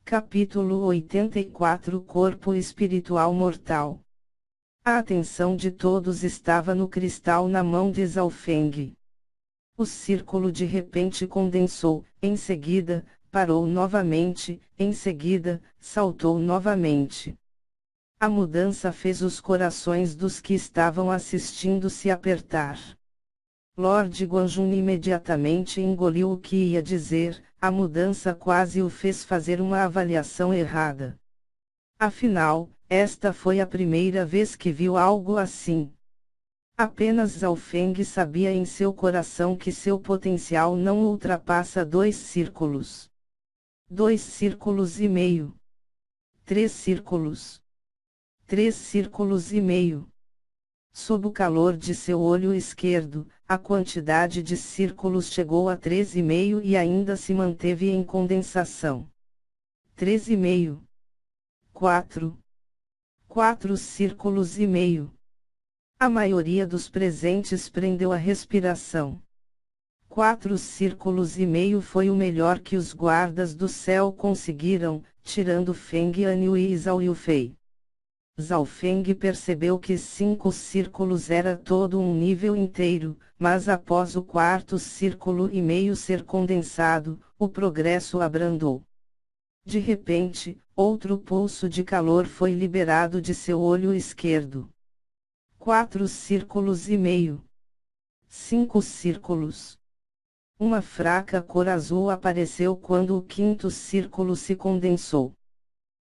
Capítulo 84 Corpo espiritual mortal. A atenção de todos estava no cristal na mão de Zhaofeng. O círculo de repente condensou, em seguida, parou novamente, em seguida, saltou novamente. A mudança fez os corações dos que estavam assistindo se apertar. Lord Guanjun imediatamente engoliu o que ia dizer, a mudança quase o fez fazer uma avaliação errada. Afinal, esta foi a primeira vez que viu algo assim. Apenas Zhaofeng sabia em seu coração que seu potencial não ultrapassa 2 círculos. 2 círculos e meio. 3 círculos. 3 círculos e meio. Sob o calor de seu olho esquerdo, a quantidade de círculos chegou a 3,5 e ainda se manteve em condensação. 3,5. 4. 4 círculos e meio. A maioria dos presentes prendeu a respiração. 4 círculos e meio foi o melhor que os guardas do céu conseguiram, tirando Feng Anhui e Zhao Yufei. Zhaofeng percebeu que 5 círculos era todo um nível inteiro, mas após o 4º círculo e meio ser condensado, o progresso abrandou. De repente, outro pulso de calor foi liberado de seu olho esquerdo. 4 círculos e meio. 5 círculos. Uma fraca cor azul apareceu quando o 5º círculo se condensou.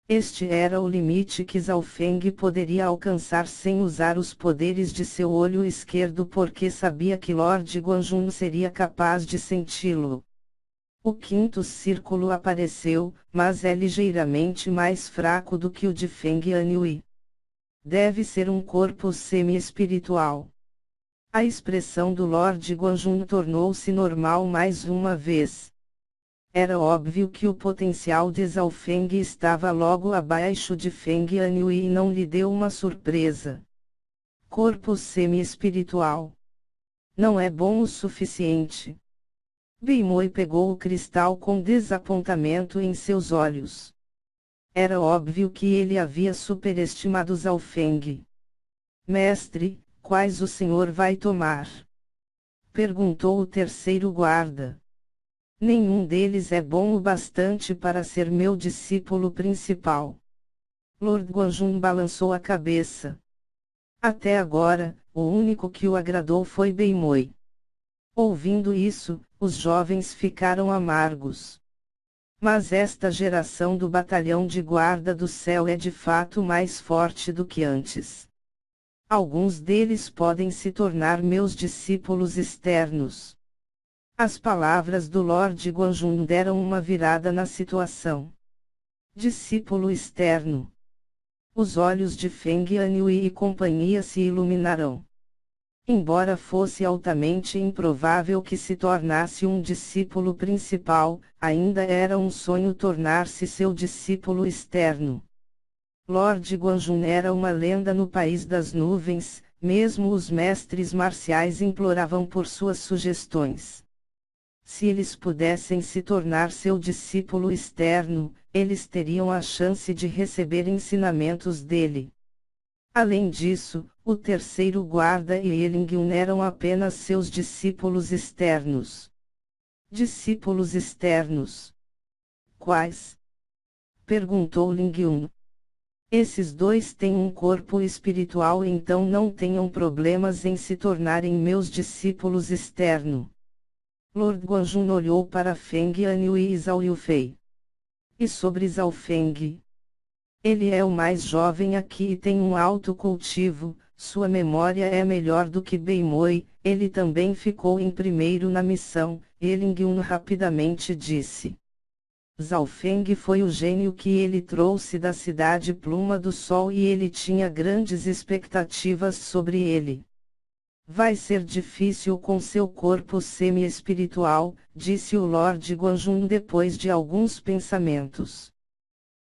Este era o limite que Zhaofeng poderia alcançar sem usar os poderes de seu olho esquerdo porque sabia que Lord Guanjun seria capaz de senti-lo. O 5º círculo apareceu, mas é ligeiramente mais fraco do que o de Feng Anhui. Deve ser um corpo semi-espiritual. A expressão do Lord Guanjun tornou-se normal mais uma vez. Era óbvio que o potencial de Zhaofeng estava logo abaixo de Feng Anhui e não lhe deu uma surpresa. Corpo semi-espiritual. Não é bom o suficiente. Beimoi pegou o cristal com desapontamento em seus olhos. Era óbvio que ele havia superestimado Zhaofeng. Mestre, quais o senhor vai tomar? Perguntou o terceiro guarda. Nenhum deles é bom o bastante para ser meu discípulo principal. Lord Guanjun balançou a cabeça. Até agora, o único que o agradou foi Beimoi. Ouvindo isso, os jovens ficaram amargos. Mas esta geração do batalhão de guarda do céu é de fato mais forte do que antes. Alguns deles podem se tornar meus discípulos externos. As palavras do Lord Guanjun deram uma virada na situação. Discípulo externo. Os olhos de Feng Anhui e companhia se iluminarão. Embora fosse altamente improvável que se tornasse um discípulo principal, ainda era um sonho tornar-se seu discípulo externo. Lord Guanjun era uma lenda no país das nuvens, mesmo os mestres marciais imploravam por suas sugestões. Se eles pudessem se tornar seu discípulo externo, eles teriam a chance de receber ensinamentos dele. Além disso, o terceiro guarda e Lingyun eram apenas seus discípulos externos. Discípulos externos. Quais? Perguntou Lingyun. Esses dois têm um corpo espiritual, então não tenham problemas em se tornarem meus discípulos externos. Lord Guanjun olhou para Feng Anhui e Zhao Yufei. E sobre Zhaofeng? Ele é o mais jovem aqui e tem um alto cultivo, sua memória é melhor do que Beimoi, ele também ficou em primeiro na missão, Lingyun rapidamente disse. Zhaofeng foi o gênio que ele trouxe da cidade Pluma do Sol e ele tinha grandes expectativas sobre ele. Vai ser difícil com seu corpo semi-espiritual, disse o Lord Guanjun depois de alguns pensamentos.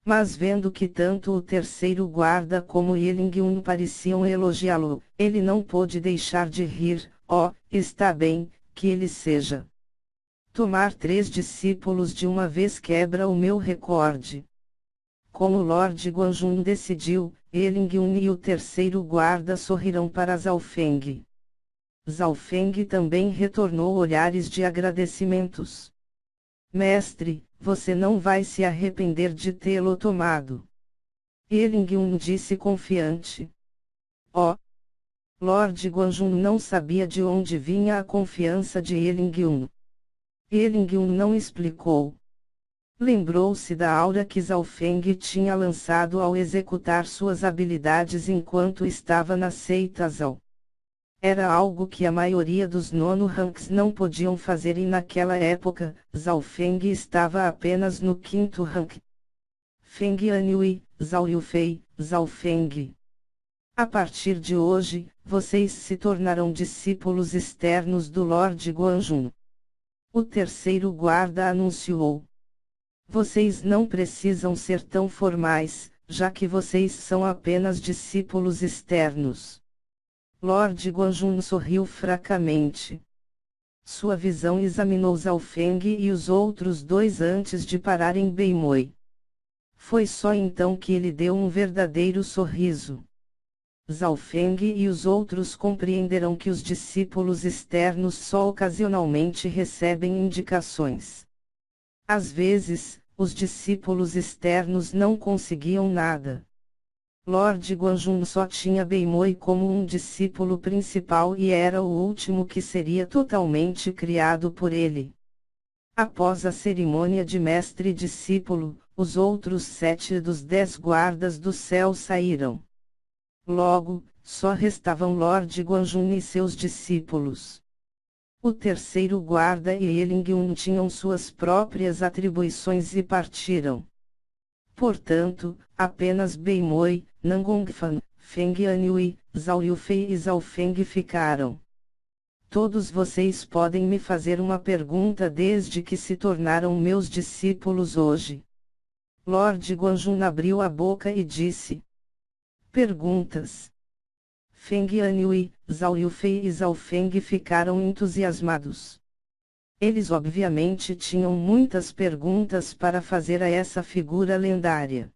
Mas vendo que tanto o terceiro guarda como Lingyun pareciam elogiá-lo, ele não pôde deixar de rir. Está bem, que ele seja. Tomar 3 discípulos de uma vez quebra o meu recorde. Como Lord Guanjun decidiu, Elingyun e o terceiro guarda sorriram para Zhao Feng. Zhao Feng também retornou olhares de agradecimentos. Mestre, você não vai se arrepender de tê-lo tomado. Elingyun disse confiante. Oh! Lord Guanjun não sabia de onde vinha a confiança de Elingyun. Elingyun não explicou. Lembrou-se da aura que Zhao Feng tinha lançado ao executar suas habilidades enquanto estava na seita Zhao. Era algo que a maioria dos nono ranks não podiam fazer e naquela época, Zhao Feng estava apenas no quinto rank. Feng Anhui, Zhao Yufei, Zhao Feng. A partir de hoje, vocês se tornarão discípulos externos do Lord Guanjun. O terceiro guarda anunciou. Vocês não precisam ser tão formais, já que vocês são apenas discípulos externos. Lord Guanjun sorriu fracamente. Sua visão examinou Zhao Feng e os outros dois antes de parar em Beimoi. Foi só então que ele deu um verdadeiro sorriso. Zhao Feng e os outros compreenderam que os discípulos externos só ocasionalmente recebem indicações. Às vezes, os discípulos externos não conseguiam nada. Lord Guanjun só tinha Beimoi como um discípulo principal e era o último que seria totalmente criado por ele. Após a cerimônia de mestre e discípulo, os outros 7 dos 10 guardas do céu saíram. Logo, só restavam Lord Guanjun e seus discípulos. O terceiro guarda e Elingyun tinham suas próprias atribuições e partiram. Portanto, apenas Beimoi, Nangongfan, Feng Anhui, Zhao Yufei e Zhao Feng ficaram. Todos vocês podem me fazer uma pergunta desde que se tornaram meus discípulos hoje. Lord Guanjun abriu a boca e disse. Perguntas. Feng Anhui, Zhao Yufei e Zhao Feng ficaram entusiasmados. Eles obviamente tinham muitas perguntas para fazer a essa figura lendária.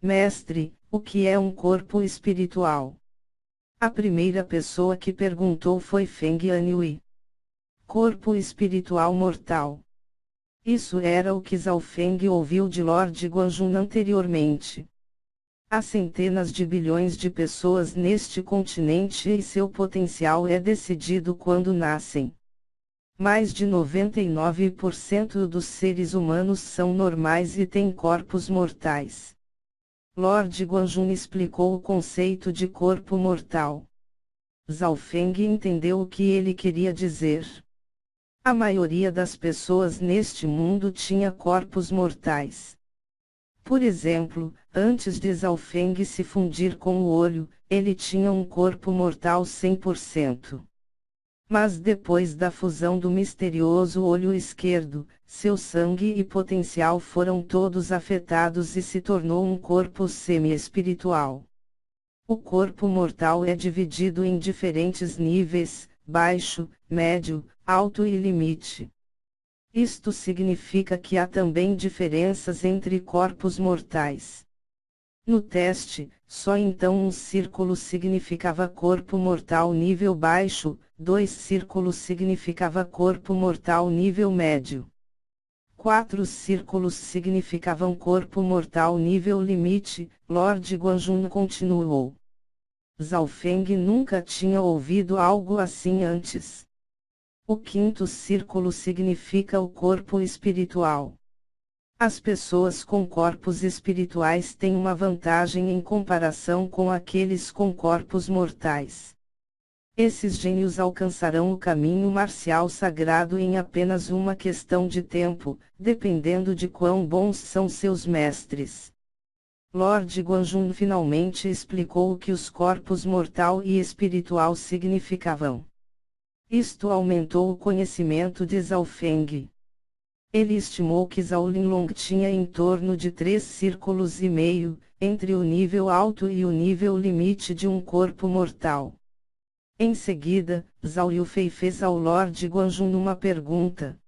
Mestre, o que é um corpo espiritual? A primeira pessoa que perguntou foi Feng Anhui. Corpo espiritual mortal. Isso era o que Zhao Feng ouviu de Lord Guanjun anteriormente. Há centenas de bilhões de pessoas neste continente e seu potencial é decidido quando nascem. Mais de 99% dos seres humanos são normais e têm corpos mortais. Lord Guanjun explicou o conceito de corpo mortal. Zhao Feng entendeu o que ele queria dizer. A maioria das pessoas neste mundo tinha corpos mortais. Por exemplo, antes de Zhao Feng se fundir com o olho, ele tinha um corpo mortal 100%. Mas depois da fusão do misterioso olho esquerdo, seu sangue e potencial foram todos afetados e se tornou um corpo semi-espiritual. O corpo mortal é dividido em diferentes níveis: baixo, médio, alto e limite. Isto significa que há também diferenças entre corpos mortais. No teste, só então um círculo significava corpo mortal nível baixo, 2 círculos significava corpo mortal nível médio. 4 círculos significavam corpo mortal nível limite. Lord Guanjun continuou. Zhao Feng nunca tinha ouvido algo assim antes. O 5º círculo significa o corpo espiritual. As pessoas com corpos espirituais têm uma vantagem em comparação com aqueles com corpos mortais. Esses gênios alcançarão o caminho marcial sagrado em apenas uma questão de tempo, dependendo de quão bons são seus mestres. Lord Guanjun finalmente explicou o que os corpos mortal e espiritual significavam. Isto aumentou o conhecimento de Zhao Feng. Ele estimou que Zhao Linlong tinha em torno de 3 círculos e meio, entre o nível alto e o nível limite de um corpo mortal. Em seguida, Zhao Yufei fez ao Lord Guanjun uma pergunta.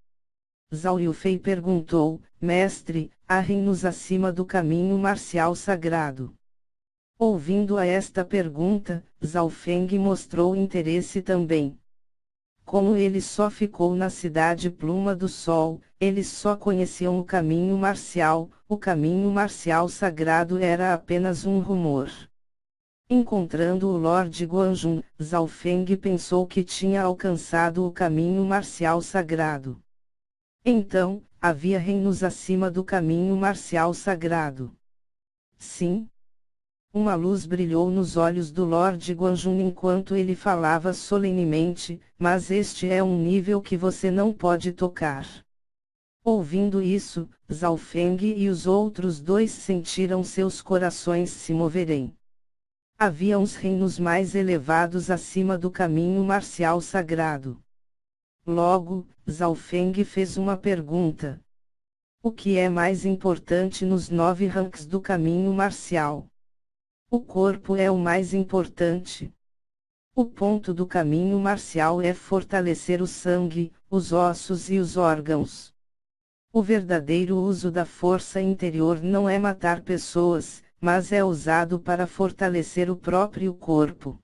Zhao Yufei perguntou: Mestre, há reinos acima do caminho marcial sagrado? Ouvindo a esta pergunta, Zhao Feng mostrou interesse também. Como ele só ficou na cidade Pluma do Sol, eles só conheciam o caminho marcial sagrado era apenas um rumor. Encontrando o Lorde Guanjun, Zhao Feng pensou que tinha alcançado o caminho marcial sagrado. Então, havia reinos acima do caminho marcial sagrado. Sim. Uma luz brilhou nos olhos do Lorde Guanjun enquanto ele falava solenemente, mas este é um nível que você não pode tocar. Ouvindo isso, Zhao Feng e os outros dois sentiram seus corações se moverem. Havia uns reinos mais elevados acima do caminho marcial sagrado. Logo, Zhao Feng fez uma pergunta. O que é mais importante nos 9 ranks do caminho marcial? O corpo é o mais importante. O ponto do caminho marcial é fortalecer o sangue, os ossos e os órgãos. O verdadeiro uso da força interior não é matar pessoas, mas é usado para fortalecer o próprio corpo.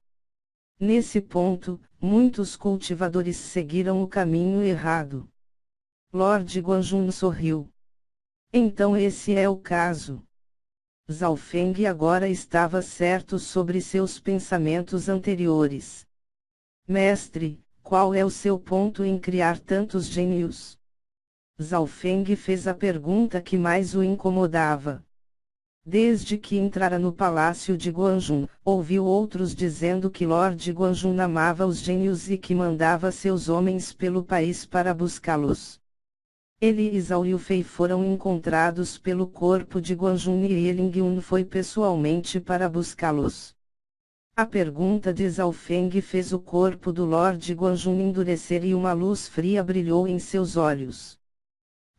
Nesse ponto, muitos cultivadores seguiram o caminho errado. Lord Guanjun sorriu. Então esse é o caso. Zhao Feng agora estava certo sobre seus pensamentos anteriores. Mestre, qual é o seu ponto em criar tantos gênios? Zhao Feng fez a pergunta que mais o incomodava. Desde que entrara no palácio de Guanjun, ouviu outros dizendo que Lord Guanjun amava os gênios e que mandava seus homens pelo país para buscá-los. Ele e Zhao Yufei foram encontrados pelo corpo de Guanjun e Ling Yun foi pessoalmente para buscá-los. A pergunta de Zhao Feng fez o corpo do Lord Guanjun endurecer e uma luz fria brilhou em seus olhos.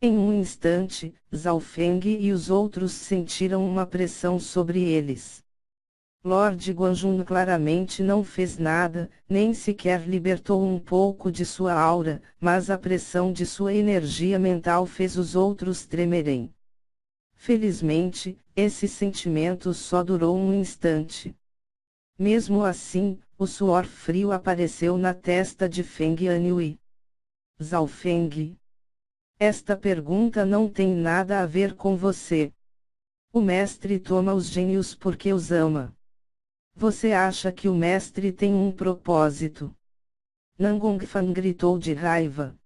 Em um instante, Zhao Feng e os outros sentiram uma pressão sobre eles. Lord Guanjun claramente não fez nada, nem sequer libertou um pouco de sua aura, mas a pressão de sua energia mental fez os outros tremerem. Felizmente, esse sentimento só durou um instante. Mesmo assim, o suor frio apareceu na testa de Feng Anyui. Zhao Feng. Esta pergunta não tem nada a ver com você. O mestre toma os gênios porque os ama. Você acha que o mestre tem um propósito? Nangongfan gritou de raiva.